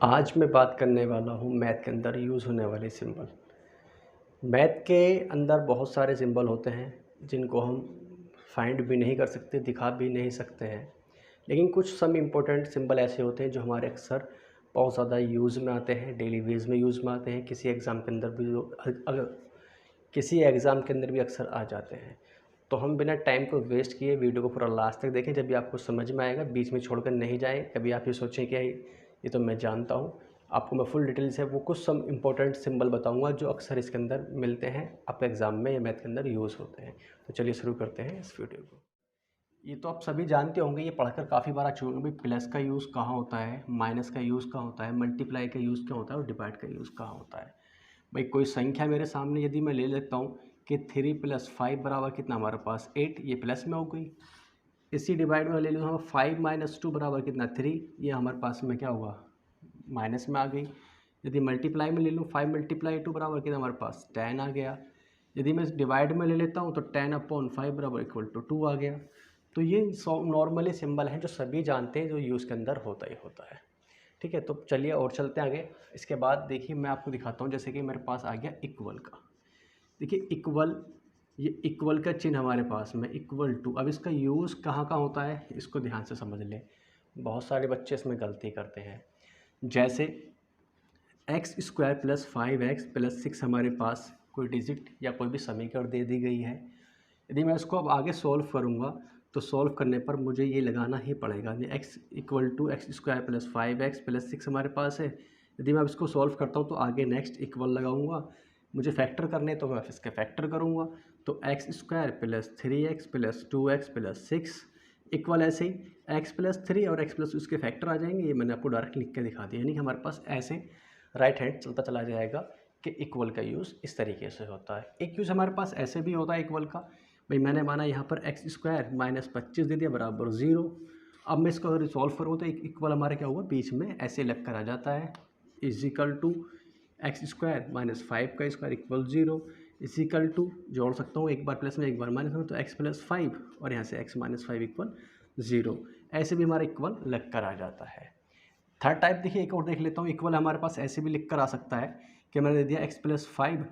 आज मैं बात करने वाला हूँ मैथ के अंदर यूज़ होने वाले सिंबल। मैथ के अंदर बहुत सारे सिंबल होते हैं जिनको हम फाइंड भी नहीं कर सकते, दिखा भी नहीं सकते हैं। लेकिन कुछ सम इम्पोर्टेंट सिंबल ऐसे होते हैं जो हमारे अक्सर बहुत ज़्यादा यूज़ में आते हैं, डेली बेस में यूज़ में आते हैं, किसी एग्ज़ाम के अंदर भी किसी एग्ज़ाम के अंदर भी अक्सर आ जाते हैं। तो हम बिना टाइम को वेस्ट किए वीडियो को पूरा लास्ट तक देखें, जब भी आपको समझ में आएगा, बीच में छोड़कर नहीं जाएँ। कभी आप ये सोचें कि ये तो मैं जानता हूँ। आपको मैं फुल डिटेल से वो कुछ सम इम्पोर्टेंट सिंबल बताऊंगा जो अक्सर इसके अंदर मिलते हैं, आपके एग्ज़ाम में या मैथ के अंदर यूज़ होते हैं। तो चलिए शुरू करते हैं इस वीडियो को। ये तो आप सभी जानते होंगे, ये पढ़कर काफ़ी बार आ चुके होंगे भाई, प्लस का यूज़ कहाँ होता है, माइनस का यूज़ कहाँ होता है, मल्टीप्लाई का यूज़ क्या होता है और डिवाइड का यूज़ कहाँ होता है। भाई कोई संख्या मेरे सामने यदि मैं ले लेता हूँ कि 3 + 5 बराबर कितना हमारे पास 8, ये प्लस में हो गई। इसी डिवाइड में ले लूँ हम 5 - 2 बराबर कितना 3, ये हमारे पास में क्या हुआ, माइनस में आ गई। यदि मल्टीप्लाई में ले लूँ 5 × 2 बराबर कितना हमारे पास 10 आ गया। यदि मैं डिवाइड में ले लेता हूँ तो 10/5 बराबर इक्वल टू 2 आ गया। तो ये नॉर्मली सिंबल हैं जो सभी जानते हैं, जो यूज़ के अंदर होता ही होता है। ठीक है, तो चलिए और चलते हैं आगे। इसके बाद देखिए मैं आपको दिखाता हूँ, जैसे कि मेरे पास आ गया इक्वल का। देखिए इक्वल, ये इक्वल का चिन्ह हमारे पास में इक्वल टू। अब इसका यूज़ कहाँ कहाँ होता है इसको ध्यान से समझ लें। बहुत सारे बच्चे इसमें गलती करते हैं। जैसे x² + 5x + 6 हमारे पास कोई डिजिट या कोई भी समीकरण दे दी गई है। यदि मैं इसको अब आगे सॉल्व करूँगा तो सॉल्व करने पर मुझे ये लगाना ही पड़ेगा, x = x² + 5x + 6 हमारे पास है। यदि मैं अब इसको सॉल्व करता हूँ तो आगे नेक्स्ट इक्वल लगाऊंगा। मुझे फैक्टर करने तो मैं इसके फैक्टर करूँगा। तो x² + 3x + 2x + 6 इक्वल ऐसे ही x + 3 और x + उसके फैक्टर आ जाएंगे। ये मैंने आपको डायरेक्ट लिख के दिखा दिया, यानी कि हमारे पास ऐसे राइट हैंड चलता चला जाएगा कि इक्वल का यूज़ इस तरीके से होता है। एक यूज़ हमारे पास ऐसे भी होता है इक्वल का। भाई मैंने माना यहाँ पर x² - 25 दे दिया बराबर 0। अब मैं इसको अगर रिसॉल्व करूँ तो इक्वल हमारा क्या हुआ, बीच में ऐसे लग कर आ जाता है, इजिकल टू x² - 5 का स्क्वायर इक्वल 0, इजिकल टू जोड़ सकता हूँ एक बार प्लस में एक बार माइनस में, तो x + 5 और यहाँ से x - 5 इक्वल 0। ऐसे भी हमारा इक्वल लग कर आ जाता है। थर्ड टाइप देखिए एक और देख लेता हूँ। इक्वल हमारे पास ऐसे भी लिख कर आ सकता है कि मैंने दे दिया x + 5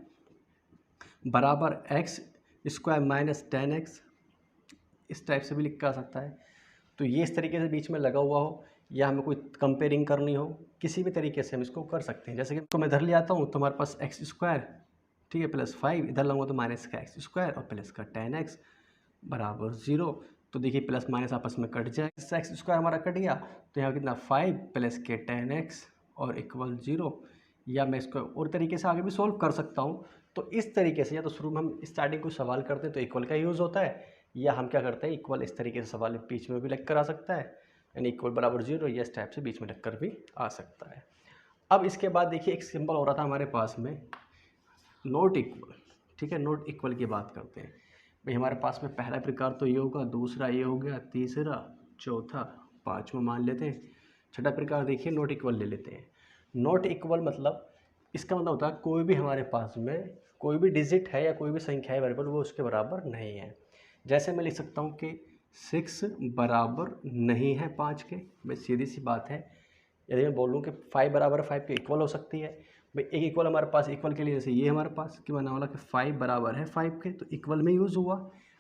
बराबर x² - 10x, इस टाइप से भी लिख कर आ सकता है। तो ये इस तरीके से बीच में लगा हुआ हो या हमें कोई कंपेयरिंग करनी हो, किसी भी तरीके से हम इसको कर सकते हैं। जैसे कि तो मैं इधर ले आता हूँ तो हमारे पास x², ठीक है, + 5, इधर लाऊंगा तो माइनस का x² और प्लस का 10x बराबर 0। तो देखिए प्लस माइनस आपस में कट जाए, x² हमारा कट गया तो यहाँ कितना 5 + के 10x और इक्वल 0। या मैं इसको और तरीके से आगे भी सोल्व कर सकता हूँ। तो इस तरीके से या तो शुरू में हम स्टार्टिंग को सवाल करते हैं तो इक्वल का यूज़ होता है, या हम क्या करते हैं इक्वल इस तरीके से सवाल बीच में भी लग कर आ सकता है, यानी इक्वल बराबर 0, या इस टाइप से बीच में लग कर भी आ सकता है। अब इसके बाद देखिए एक सिंबल हो रहा था हमारे पास में, नॉट इक्वल। ठीक है, नॉट इक्वल की बात करते हैं। भाई हमारे पास में पहला प्रकार तो ये होगा, दूसरा ये हो गया, तीसरा, चौथा, पाँचवा मान लेते हैं, छठा प्रकार देखिए नॉट इक्वल ले लेते हैं। नॉट इक्वल मतलब, इसका मतलब होता है कोई भी हमारे पास में कोई भी डिजिट है या कोई भी संख्या है वेरिएबल, वो उसके बराबर नहीं है। जैसे मैं लिख सकता हूँ कि 6 बराबर नहीं है 5 के। भाई सीधी सी बात है, यदि मैं बोलूँ कि 5 बराबर 5 के इक्वल हो सकती है। भाई एक इक्वल हमारे पास, इक्वल के लिए जैसे ये हमारे पास कि मैंने बोला कि 5 बराबर है 5 के, तो इक्वल में यूज़ हुआ,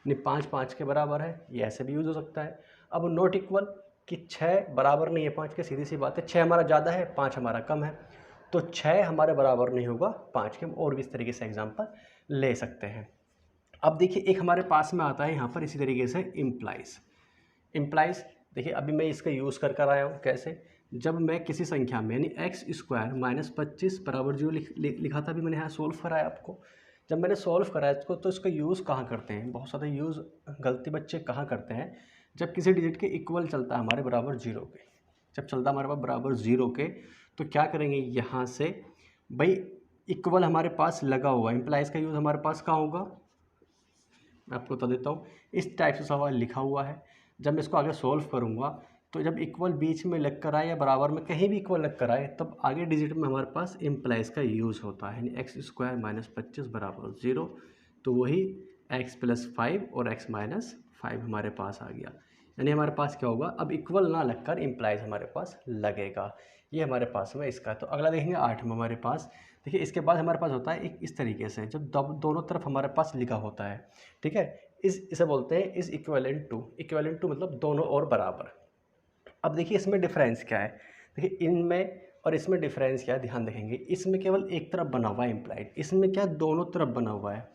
यानी 5 5 के बराबर है, ये ऐसे भी यूज़ हो सकता है। अब नॉट इक्वल कि 6 बराबर नहीं है 5 के, सीधी सी बात है, 6 हमारा ज़्यादा है 5 हमारा कम है, तो 6 हमारे बराबर नहीं होगा 5 के। और भी इस तरीके से एग्जाम्पल ले सकते हैं। अब देखिए एक हमारे पास में आता है यहाँ पर इसी तरीके से इम्प्लाइज। इम्प्लाइज देखिए अभी मैं इसका यूज़ कर आया हूँ, कैसे, जब मैं किसी संख्या में यानी x² - 25 बराबर 0 लिखा था, अभी मैंने यहाँ सोल्व कराया आपको। जब मैंने सोल्व कराया इसको तो इसका यूज़ कहाँ करते हैं, बहुत ज़्यादा यूज़ गलती बच्चे कहाँ करते हैं, जब किसी डिजिट के इक्वल चलता है हमारे बराबर 0 के, जब चलता है हमारे पास बराबर 0 के, तो क्या करेंगे यहाँ से, भाई इक्वल हमारे पास लगा हुआ, इम्प्लाइज का यूज़ हमारे पास कहाँ होगा, मैं आपको बता देता हूँ। इस टाइप से सवाल लिखा हुआ है, जब मैं इसको आगे सोल्व करूँगा तो जब इक्वल बीच में लग कर आए या बराबर में कहीं भी इक्वल लग कर आए, तब आगे डिजिट में हमारे पास इम्प्लाइज का यूज़ होता है, यानी x² - 25 बराबर 0। तो वही x + 5 और x - 5 हमारे पास आ गया। यानी हमारे पास क्या होगा, अब इक्वल ना लगकर इम्प्लाइज हमारे पास लगेगा। ये हमारे पास में इसका। तो अगला देखेंगे 8 में हमारे पास। देखिए इसके बाद हमारे पास होता है एक इस तरीके से, जब दोनों तरफ हमारे पास लिखा होता है, ठीक है, इसे बोलते हैं इज इक्विवेलेंट टू मतलब दोनों और बराबर। अब देखिए इसमें डिफरेंस क्या है, देखिए इनमें और इसमें डिफरेंस क्या है, ध्यान देखेंगे। इसमें केवल एक तरफ बना हुआ है इम्प्लाइड, इसमें क्या दोनों तरफ बना हुआ है।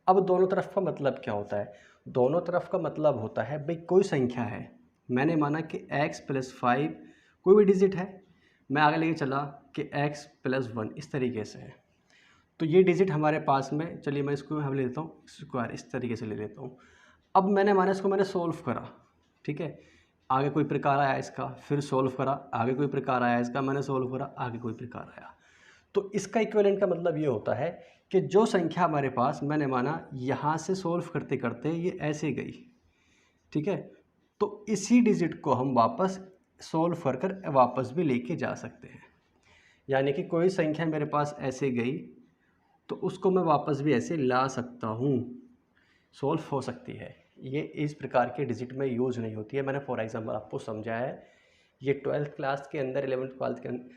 अब दोनों तरफ का मतलब क्या होता है, दोनों तरफ का मतलब होता है भाई कोई संख्या है, मैंने माना कि x+5 कोई भी डिजिट है, मैं आगे लेके चला कि x+1 इस तरीके से है, तो ये डिजिट हमारे पास में, चलिए मैं इसको हम ले लेता हूँ स्क्वायर, इस तरीके से ले लेता हूँ। अब मैंने माना इसको मैंने सोल्व करा, ठीक है, आगे कोई प्रकार आया इसका, फिर सोल्व करा, आगे कोई प्रकार आया इसका, मैंने सोल्व करा, आगे कोई प्रकार आया। तो इसका इक्विवेलेंट का मतलब ये होता है कि जो संख्या हमारे पास, मैंने माना यहाँ से सोल्व करते करते ये ऐसे गई, ठीक है, तो इसी डिजिट को हम वापस सोल्व कर कर वापस भी लेके जा सकते हैं। यानी कि कोई संख्या मेरे पास ऐसे गई तो उसको मैं वापस भी ऐसे ला सकता हूँ, सोल्व हो सकती है। ये इस प्रकार के डिजिट में यूज़ नहीं होती है, मैंने फॉर एग्जांपल आपको समझाया है। ये 12th क्लास के अंदर, 11th 12th के अंदर,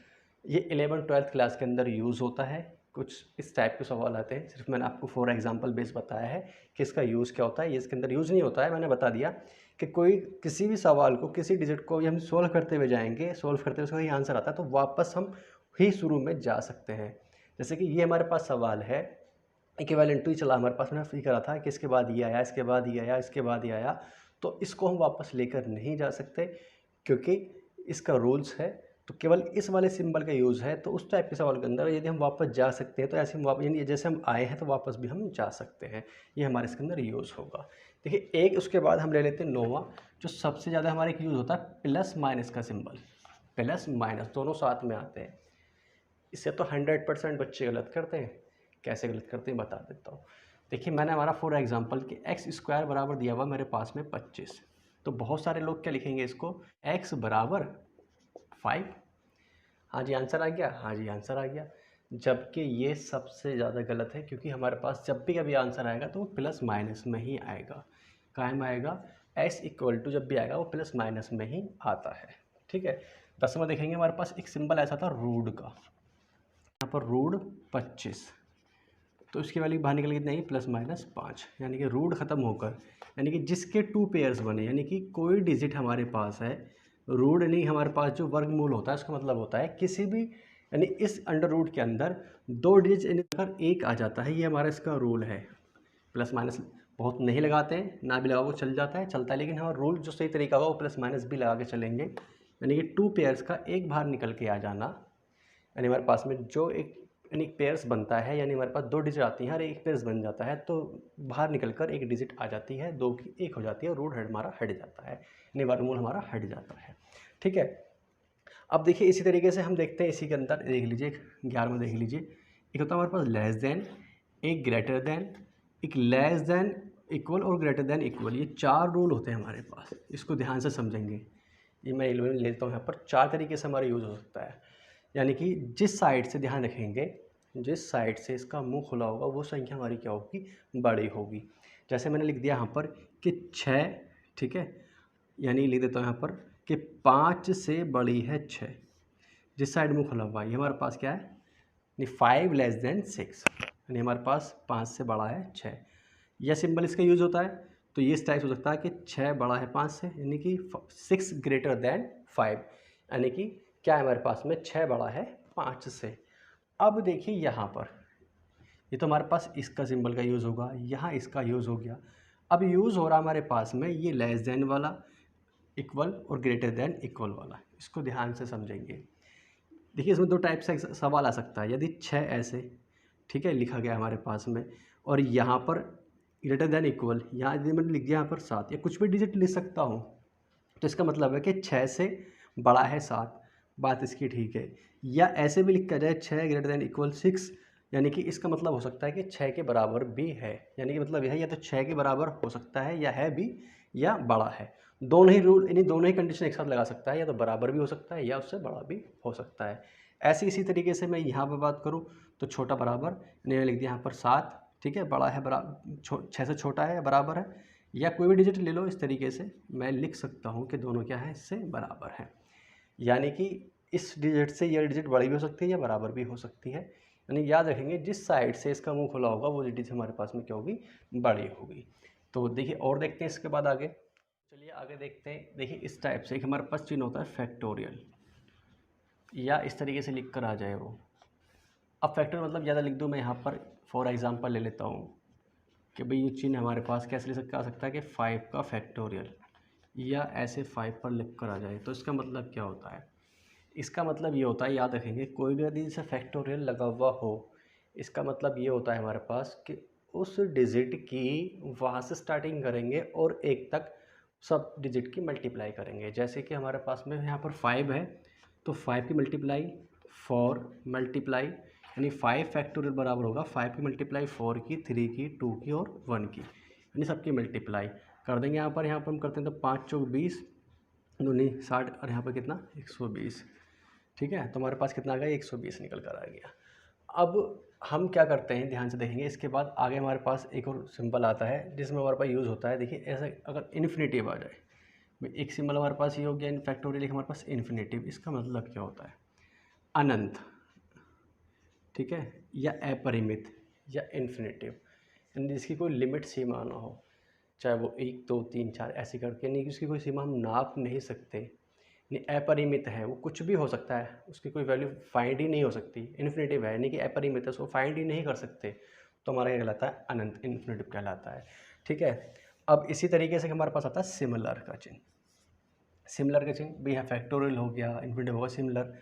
ये 11th 12th क्लास के अंदर यूज़ होता है। कुछ इस टाइप के सवाल आते हैं, सिर्फ मैंने आपको फॉर एग्जांपल बेस बताया है कि इसका यूज़ क्या होता है। ये इसके अंदर यूज़ नहीं होता है, मैंने बता दिया कि कोई किसी भी सवाल को, किसी डिजिट को हम सोल्व करते हुए जाएंगे, सोल्व करते हुए उसका ही आंसर आता है तो वापस हम ही शुरू में जा सकते हैं। जैसे कि ये हमारे पास सवाल है, इक्विवेलेंट टू ही चला हमारे पास, मैंने फ्री करा था कि इसके बाद ये आया, इसके बाद ये आया, इसके बाद ये आया, तो इसको हम वापस लेकर नहीं जा सकते क्योंकि इसका रूल्स है। तो केवल इस वाले सिंबल का यूज़ है। तो उस टाइप के सवाल के अंदर यदि हम वापस जा सकते हैं तो ऐसे हम वापस, यानी जैसे हम आए हैं तो वापस भी हम जा सकते हैं, ये हमारे इसके अंदर यूज़ होगा। देखिए एक उसके बाद हम ले लेते हैं 9वां, जो सबसे ज़्यादा हमारे एक यूज़ होता है प्लस माइनस का सिंबल। प्लस माइनस दोनों साथ में आते हैं, इससे तो 100% बच्चे गलत करते हैं। कैसे गलत करते हैं बता देता हूँ। देखिए मैंने हमारा फॉर एग्जांपल कि x² बराबर दिया हुआ मेरे पास में 25, तो बहुत सारे लोग क्या लिखेंगे इसको, x बराबर 5। हाँ जी आंसर आ गया, हाँ जी आंसर आ गया। जबकि ये सबसे ज़्यादा गलत है, क्योंकि हमारे पास जब भी कभी आंसर आएगा तो वो प्लस माइनस में ही आएगा। कायम आएगा, x= जब भी आएगा वो प्लस माइनस में ही आता है, ठीक है। 10वां देखेंगे, हमारे पास एक सिंबल ऐसा था रूड का, यहाँ पर रूड 25, तो इसकी वैल्यू बाहर निकल कितना है, +-5, यानी कि रूड ख़त्म होकर, यानी कि जिसके 2 पेयर्स बने, यानी कि कोई डिजिट हमारे पास है, रूड नहीं, हमारे पास जो वर्गमूल होता है उसका मतलब होता है किसी भी, यानी इस अंडर रूट के अंदर 2 डिजिट अगर एक आ जाता है, ये हमारा इसका रूल है। प्लस माइनस बहुत नहीं लगाते हैं, ना भी लगाओ चल जाता है, चलता है, लेकिन हमारा रूल जो सही तरीका होगा वो प्लस माइनस भी लगा के चलेंगे। यानी कि 2 पेयर्स का एक बाहर निकल के आ जाना, यानी हमारे पास में जो एक, यानी पेयर्स बनता है, यानी हमारे पास 2 डिजिट आती हैं, हर एक पेयर्स बन जाता है, तो बाहर निकलकर एक डिजिट आ जाती है, 2 की 1 हो जाती है और रूट हमारा हट जाता है, यानी वर्गमूल हमारा हट जाता है, ठीक है। अब देखिए इसी तरीके से हम देखते हैं, इसी के अंदर देख लीजिए 11वां देख लीजिए, एक होता है हमारे पास लेस देन, एक ग्रेटर देन, एक लेस देन, इक्वल और ग्रेटर देन इक्वल। ये 4 रूल होते हैं हमारे पास, इसको ध्यान से समझेंगे। ये मैं ले लेता हूँ यहाँ पर, 4 तरीके से हमारा यूज़ हो सकता है। यानी कि जिस साइड से, ध्यान रखेंगे, जिस साइड से इसका मुंह खुला होगा वो संख्या हमारी क्या होगी, बड़ी होगी। जैसे मैंने लिख दिया यहाँ पर कि 6, ठीक है, यानी लिख देता हूँ यहाँ पर कि 5 से बड़ी है 6, जिस साइड मुंह खुला हुआ है, ये हमारे पास क्या है, यानी 5 लेस देन 6, यानी हमारे पास 5 से बड़ा है 6। यह सिंबल इसका यूज़ होता है, तो ये इस टाइप हो सकता है कि 6 बड़ा है 5 से, यानी कि 6 ग्रेटर देन 5, यानी कि क्या है हमारे पास में, 6 बड़ा है 5 से। अब देखिए यहाँ पर, ये तो हमारे पास इसका सिंबल का यूज़ होगा, यहाँ इसका यूज़ हो गया। अब यूज़ हो रहा हमारे पास में ये लेस देन वाला, इक्वल और ग्रेटर देन इक्वल वाला, इसको ध्यान से समझेंगे। देखिए इसमें 2 टाइप से सवाल आ सकता है, यदि 6 ऐसे, ठीक है, लिखा गया हमारे पास में, और यहाँ पर ग्रेटर देन इक्वल, यहाँ यदि मैंने लिख दिया यहाँ पर 7, या कुछ भी डिजिट लिख सकता हूँ, तो इसका मतलब है कि 6 से बड़ा है 7, बात इसकी ठीक है। या ऐसे भी लिखा जाए 6 ग्रेटर देन इक्वल 6, यानी कि इसका मतलब हो सकता है कि 6 के बराबर भी है, यानी कि मतलब यह है या तो 6 के बराबर हो सकता है, या है भी, या बड़ा है। दोनों ही रूल, यानी दोनों ही कंडीशन एक साथ लगा सकता है, या तो बराबर भी हो सकता है या उससे बड़ा भी हो सकता है। ऐसे इसी तरीके से मैं यहाँ पर बात करूँ तो छोटा बराबर, यानी लिख दिया यहाँ पर 7, ठीक है, बड़ा है, बराबर 6 से छोटा है या बराबर है, या कोई भी डिजिट ले लो, इस तरीके से मैं लिख सकता हूँ कि दोनों क्या है, इससे बराबर हैं। यानी कि इस डिजिट से ये डिजिट बड़ी भी हो सकती है या बराबर भी हो सकती है। यानी याद रखेंगे जिस साइड से इसका मुंह खुला होगा वो डिजिट हमारे पास में क्या होगी, बड़ी होगी। तो देखिए और देखते हैं इसके बाद आगे, चलिए आगे देखते हैं। देखिए इस टाइप से एक हमारे पास चिन्ह होता है फैक्टोरियल, या इस तरीके से लिख कर आ जाए वो। अब फैक्टोरियल मतलब ज़्यादा लिख दूँ मैं यहाँ पर, फॉर एग्जांपल ले लेता हूँ कि भाई ये चिन्ह हमारे पास कैसे आ सकता है कि 5 का फैक्टोरियल, या ऐसे 5 पर लिख कर आ जाए। तो इसका मतलब क्या होता है, इसका मतलब ये होता है, याद रखेंगे कोई भी यदि जैसे फैक्टोरियल लगा हुआ हो, इसका मतलब ये होता है हमारे पास कि उस डिजिट की वहाँ से स्टार्टिंग करेंगे और एक तक सब डिजिट की मल्टीप्लाई करेंगे। जैसे कि हमारे पास में यहाँ पर 5 है, तो 5 की मल्टीप्लाई 4 मल्टीप्लाई, यानी 5 फैक्टोरियल बराबर होगा 5 की मल्टीप्लाई 4 की, 3 की, 2 की और 1 की, यानी सबकी मल्टीप्लाई कर देंगे। यहाँ पर हम करते हैं तो 5 चौक 20, 2 60, और यहाँ पर कितना 120। ठीक है, तो हमारे पास कितना आ गया, 120 निकल कर आ गया। अब हम क्या करते हैं, ध्यान से देखेंगे। इसके बाद आगे हमारे पास एक और सिंबल आता है जिसमें हमारे पास यूज़ होता है। देखिए ऐसे अगर इन्फिनेटिव आ जाए, एक सिंबल हमारे पास ये हो गया फैक्टोरियल, हमारे पास इन्फिनेटिव, इसका मतलब क्या होता है, अनंत। ठीक है, या अपरिमित या इन्फिनेटिव, यानी जिसकी कोई लिमिट सीमा ना हो, चाहे वो 1 2 3 4 ऐसे करके, नहीं उसकी कोई सीमा हम नाप नहीं सकते। नहीं, अपरिमित है, वो कुछ भी हो सकता है, उसकी कोई वैल्यू फाइंड ही नहीं हो सकती। इन्फिनेटिव है, नहीं कि अपरिमित है, उसको फाइंड ही नहीं कर सकते, तो हमारा क्या कहलाता है, अनंत, इन्फिनेटिव कहलाता है। ठीक है, अब इसी तरीके से हमारे पास आता है सिमिलर का चिन्ह। सिमिलर का चिन्ह भी है, फैक्टोरियल हो गया, इन्फिनेटिव होगा, सिमिलर।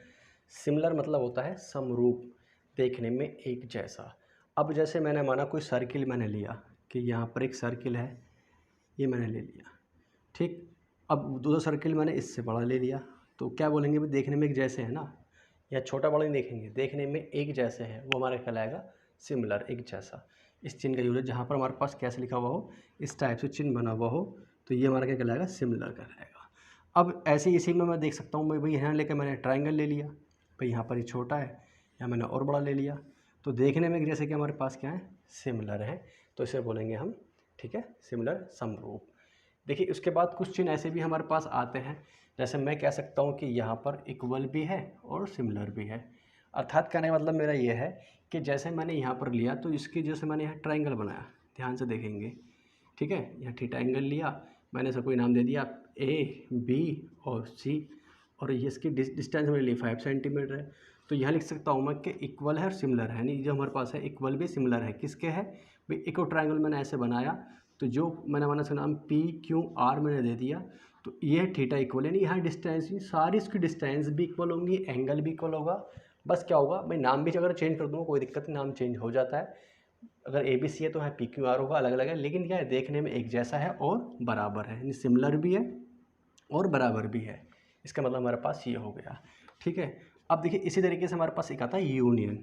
सिमिलर मतलब होता है समरूप, देखने में एक जैसा। अब जैसे मैंने माना कोई सर्किल मैंने लिया कि यहाँ पर एक सर्किल है, ये मैंने ले लिया। ठीक, अब दो सर्किल मैंने इससे बड़ा ले लिया, तो क्या बोलेंगे भाई देखने में एक जैसे है ना, या छोटा बड़ा नहीं देखेंगे, देखने में एक जैसे है, वो हमारा कहलाएगा सिमिलर, एक जैसा। इस चिन्ह का यूज है जहाँ पर हमारे पास कैसे लिखा हुआ हो, इस टाइप से चिन्ह बना हुआ हो, तो ये हमारा क्या कहलाएगा, सिमिलर कहलाएगा। अब ऐसे इसी में मैं देख सकता हूँ, भाई यहाँ लेकर मैंने ट्राइंगल ले लिया, भाई यहाँ पर ये छोटा है, यहाँ मैंने और बड़ा ले लिया, तो देखने में जैसे कि हमारे पास क्या है, सिमिलर है, तो इसे बोलेंगे हम, ठीक है, सिमिलर, समरूप। देखिए उसके बाद कुछ चिन्ह ऐसे भी हमारे पास आते हैं, जैसे मैं कह सकता हूँ कि यहाँ पर इक्वल भी है और सिमिलर भी है। अर्थात कहने का मतलब मेरा ये है कि जैसे मैंने यहाँ पर लिया, तो इसकी जैसे मैंने यहाँ ट्राइंगल बनाया, ध्यान से देखेंगे। ठीक है, यहाँ थीटा एंगल लिया, मैंने इसे कोई नाम दे दिया ए बी और सी, और ये इसकी डिस्टेंस मैंने ली 5 सेंटीमीटर है, तो यहाँ लिख सकता हूँ मैं कि इक्वल है और सिमिलर है। नहीं, जो हमारे पास है इक्वल भी सिमिलर है, किसके है भाई, एक और ट्राइंगल मैंने ऐसे बनाया, तो जो मैंने माना इसका नाम पी क्यू आर मैंने दे दिया, तो ये थीटा इक्वल है, नहीं यहाँ डिस्टेंस सारी इसकी डिस्टेंस भी इक्वल होंगी, एंगल भी इक्वल होगा। बस क्या होगा भाई, नाम भी अगर चेंज कर दूँगा कोई दिक्कत नहीं, नाम चेंज हो जाता है। अगर ए बी सी है तो है पी क्यू आर होगा, अलग अलग है, लेकिन क्या है, देखने में एक जैसा है और बराबर है, यानी सिमिलर भी है और बराबर भी है। इसका मतलब हमारे पास ये हो गया। ठीक है, अब देखिए इसी तरीके से हमारे पास एक आता है यूनियन।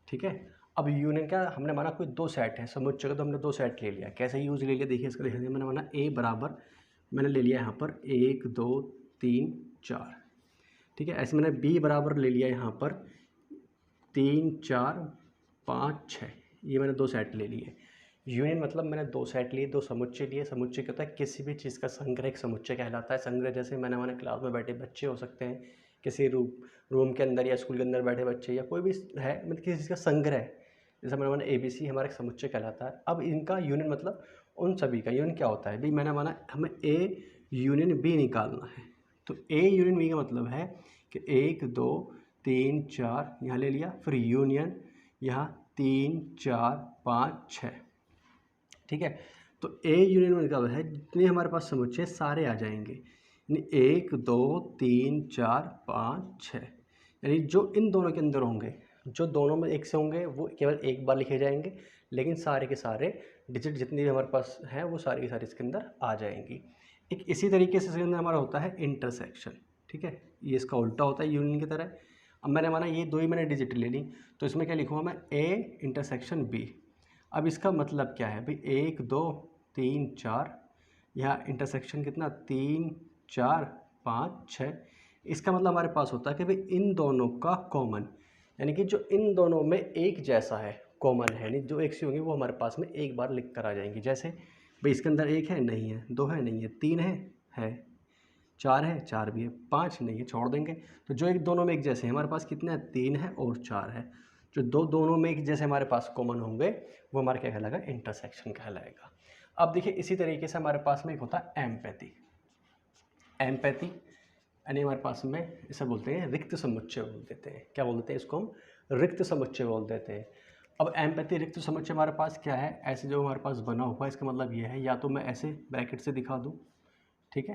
ठीक है, अब यूनियन क्या, हमने माना कोई दो सेट है समुच्चय का, तो हमने दो सेट ले लिया, कैसे यूज ले लिया, देखिए इसका देखिए, मैंने माना ए बराबर, मैंने ले लिया यहाँ पर 1 2 3 4। ठीक है, ऐसे मैंने बी बराबर ले लिया यहाँ पर 3 4 5 6, ये मैंने दो सेट ले लिए। यूनियन मतलब मैंने दो सेट लिए, दो समुच्चय लिए। समुच्चय क्या होता है, किसी भी चीज़ का संग्रह एक समुच्चय कहलाता है। संग्रह जैसे मैंने क्लास में बैठे बच्चे हो सकते हैं, किसी रूम के अंदर या स्कूल के अंदर बैठे बच्चे, या कोई भी है, मतलब किसी चीज़ का संग्रह, जैसे मैंने ए बी सी हमारा एक समुच्चय कहलाता है। अब इनका यूनियन मतलब उन सभी का यूनियन क्या होता है भाई, मैंने माना हमें ए यूनियन बी निकालना है, तो ए यूनियन बी का मतलब है कि 1 2 3 4 यहाँ ले लिया, फिर यूनियन यहाँ 3 4 5 6। ठीक है, तो ए यूनियन में क्या है, जितने हमारे पास समुच्चय सारे आ जाएंगे, यानी 1 2 3 4 5 6, यानी जो इन दोनों के अंदर होंगे, जो दोनों में एक से होंगे वो केवल एक बार लिखे जाएंगे, लेकिन सारे के सारे डिजिट जितनी भी हमारे पास हैं वो सारी की सारी इसके अंदर आ जाएंगी। एक इसी तरीके से इसके अंदर हमारा होता है इंटरसेक्शन। ठीक है, ये इसका उल्टा होता है यूनियन की तरह। अब मैंने माना ये दो ही मैंने डिजिट ले ली, तो इसमें क्या लिखूँगा मैं, ए इंटरसेक्शन बी। अब इसका मतलब क्या है भाई, 1 2 3 4, यहाँ इंटरसेक्शन कितना 3 4 5 6। इसका मतलब हमारे पास होता है कि भाई इन दोनों का कॉमन, यानी कि जो इन दोनों में एक जैसा है, कॉमन है, यानी जो एक सी होंगी वो हमारे पास में एक बार लिख कर आ जाएंगी। जैसे भाई इसके अंदर 1 है, नहीं है, 2 है, नहीं है, 3 है, 4 है, 4 भी है, 5 नहीं है, छोड़ देंगे। तो जो एक दोनों में एक जैसे हमारे पास कितने हैं, 3 है और 4 है। जो दोनों में एक जैसे हमारे पास कॉमन होंगे वो हमारा क्या कहलाएगा, इंटरसेक्शन कहलाएगा। अब देखिए इसी तरीके से हमारे पास में एक होता है एम्पैथी। एम्पैथी यानी हमारे पास में इसे बोलते हैं रिक्त समुच्चय बोल देते हैं। क्या बोल देते हैं इसको, हम रिक्त समुच्चय बोल देते हैं। अब एम्पैथी रिक्त समुच्चय हमारे पास क्या है, ऐसे जो हमारे पास बना हुआ है, इसका मतलब ये है, या तो मैं ऐसे ब्रैकेट से दिखा दूँ, ठीक है,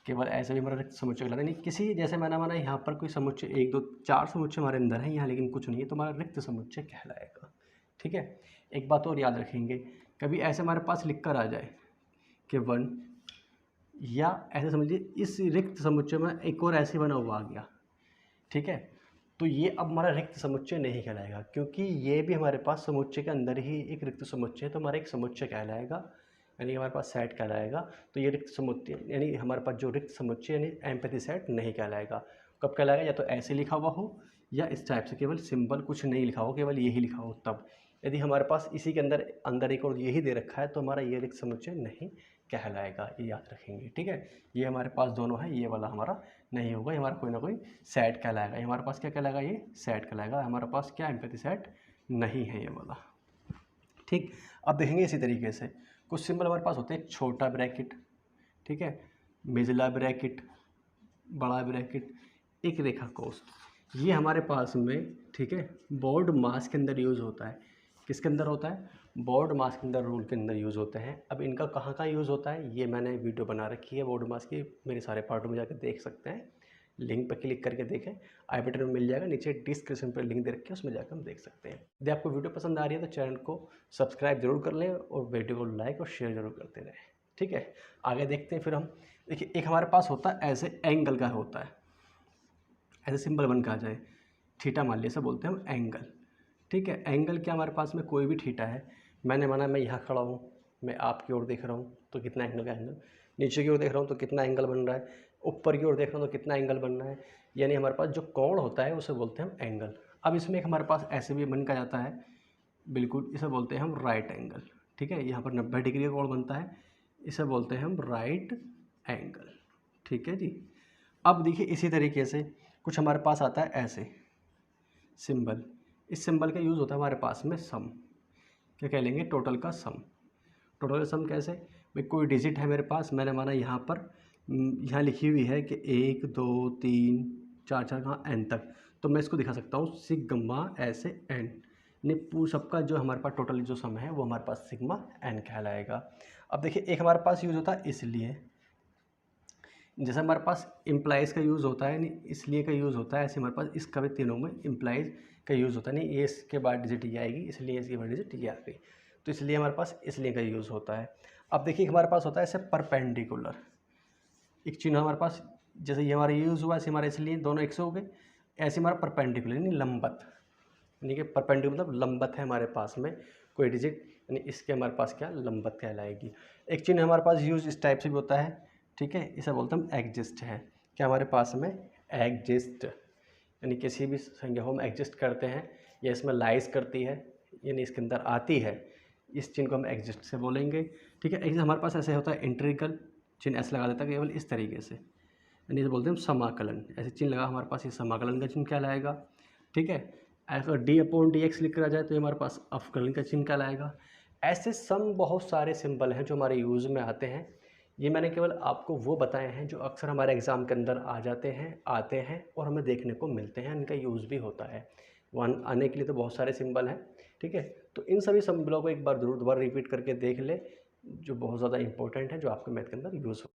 केवल ऐसे भी हमारा रिक्त समुच्चय कहलाता है। नहीं किसी जैसे मैंने माना यहाँ पर कोई समुच्चय 1 2 4 समुच्चय हमारे अंदर है, यहाँ लेकिन कुछ नहीं है, तो हमारा रिक्त समुच्चय कहलाएगा। ठीक है, एक बात और याद रखेंगे, कभी ऐसे हमारे पास लिख कर आ जाए कि 1, या ऐसे समझिए इस रिक्त समुच्चय में एक और ऐसे बना हुआ आ गया, ठीक है, तो ये अब हमारा रिक्त समुच्चय नहीं कहलाएगा, क्योंकि ये भी हमारे पास समुच्चय के अंदर ही एक रिक्त समुच्चय है, तो हमारा एक समुच्चय कहलाएगा, यानी हमारे पास सेट कहलाएगा। तो ये रिक्त समुच्चय यानी हमारे पास जो रिक्त समुच्चय यानी एम्पैथी सेट नहीं कहलाएगा। कब कहलाएगा, या तो ऐसे लिखा हुआ हो या इस टाइप से केवल सिंबल कुछ नहीं लिखा हो, केवल यही लिखा हो तब। यदि हमारे पास इसी के अंदर एक और यही दे रखा है तो हमारा ये रिक्त समुच्चय नहीं कहलाएगा, ये याद रखेंगे। ठीक है, ये हमारे पास दोनों है, ये वाला हमारा नहीं होगा, ये हमारा कोई ना कोई सेट कहलाएगा। ये हमारे पास क्या कहलाएगा, ये सेट कहलाएगा, हमारे पास क्या एम्पैथी सेट नहीं है ये वाला। ठीक, अब देखेंगे इसी तरीके से कुछ सिंबल हमारे पास होते हैं, छोटा ब्रैकेट, ठीक है, मिजला ब्रैकेट, बड़ा ब्रैकेट, एक रेखा कोष, ये हमारे पास में, ठीक है, बोर्ड मास के अंदर यूज़ होता है। किसके अंदर होता है, बोर्ड मास के अंदर, रूल के अंदर यूज़ होते हैं। अब इनका कहाँ कहाँ यूज़ होता है, ये मैंने वीडियो बना रखी है बोर्ड मास की, मेरे सारे पार्टों में जाकर देख सकते हैं, लिंक पर क्लिक करके देखें, आई बटन में मिल जाएगा, नीचे डिस्क्रिप्शन पर लिंक दे रखी है, उसमें जाकर हम देख सकते हैं। यदि आपको वीडियो पसंद आ रही है तो चैनल को सब्सक्राइब जरूर कर लें और वीडियो को लाइक और शेयर जरूर करते रहें। ठीक है, आगे देखते हैं फिर हम। देखिए एक हमारे पास होता है ऐसे एंगल का होता है, ऐसे सिंबल बन के आ जाए, थीटा मान लिया, ऐसा बोलते हैं हम एंगल। ठीक है, एंगल क्या हमारे पास में कोई भी थीटा है, मैंने माना मैं यहाँ खड़ा हूँ, मैं आपकी ओर देख रहा हूँ तो कितना एंगल का एंगल, नीचे की ओर देख रहा हूँ तो कितना एंगल बन रहा है, ऊपर की ओर देख रहा हूँ तो कितना एंगल बन रहा है, यानी हमारे पास जो कोण होता है उसे बोलते हैं हम एंगल। अब इसमें एक हमारे पास ऐसे भी बन का जाता है, बिल्कुल, इसे बोलते हैं हम राइट एंगल। ठीक है, यहाँ पर 90 डिग्री का कोण बनता है, इसे बोलते हैं हम राइट एंगल। ठीक है जी। अब देखिए इसी तरीके से कुछ हमारे पास आता है ऐसे सिंबल, इस सिंबल का यूज़ होता है हमारे पास में सम, क्या कह लेंगे, टोटल का सम। टोटल का सम कैसे, भाई कोई डिजिट है मेरे पास, मैंने माना यहाँ पर यहाँ लिखी हुई है कि 1 2 3 4 4 कहाँ एन तक, तो मैं इसको दिखा सकता हूँ सिग्मा ऐसे एन, यानी सबका जो हमारे पास टोटल जो सम है वो हमारे पास सिग्मा एन कहलाएगा। अब देखिए एक हमारे पास यूज़ होता है इसलिए, जैसे हमारे पास इम्प्लाइज़ का यूज़ होता है, नहीं इसलिए का यूज़ होता है, ऐसे हमारे पास इसका भी तीनों में इम्प्लाइज़ का यूज़ होता है, नहीं ये इसके बाद डिजिट ये आएगी इसलिए इसके बाद डिजिट ये आ गई, तो इसलिए हमारे पास इसलिए का यूज़ होता है। अब देखिए हमारे पास होता है ऐसे परपेंडिकुलर, एक चिन्ह हमारे पास, जैसे ये हमारा यूज़ हुआ ऐसे हमारे इसलिए दोनों एक से हो गए, ऐसे हमारा परपेंडिकुलर यानी लंबत, यानी कि परपेंडिकुलर मतलब लंबत है हमारे पास में कोई डिजिट, यानी इसके हमारे पास क्या लंबत कहलाएगी। एक चिन्ह हमारे पास यूज़ इस टाइप से भी होता है, ठीक है, इसे बोलते हैं हम एग्जिस्ट है, क्या हमारे पास में एग्जिस्ट, यानी किसी भी संख्या को हम एग्जिस्ट करते हैं या इसमें लाइज करती है, यानी इसके अंदर आती है, इस चिन्ह को हम एग्जिस्ट से बोलेंगे। ठीक है, एग्जिस्ट हमारे पास ऐसे होता है इंटीग्रल चिन्ह ऐसे लगा देता है केवल इस तरीके से, यानी इसे बोलते हैं हम समाकलन, ऐसे चिन्ह लगा हमारे पास ये समाकलन का चिन्ह कहलाएगा। ठीक है, अगर d/dx लिख कर आ जाए तो ये हमारे पास अवकलन का चिन्ह कहलाएगा। ऐसे सम बहुत सारे सिंबल हैं जो हमारे यूज़ में आते हैं, ये मैंने केवल आपको वो बताए हैं जो अक्सर हमारे एग्ज़ाम के अंदर आ जाते हैं, आते हैं और हमें देखने को मिलते हैं, इनका यूज़ भी होता है। वन आने के लिए तो बहुत सारे सिंबल हैं, ठीक है, तो इन सभी सिंबलों को एक बार ज़रूर दोबारा रिपीट करके देख ले, जो बहुत ज़्यादा इंपॉर्टेंट है, जो आपके मैथ के अंदर यूज़ हो।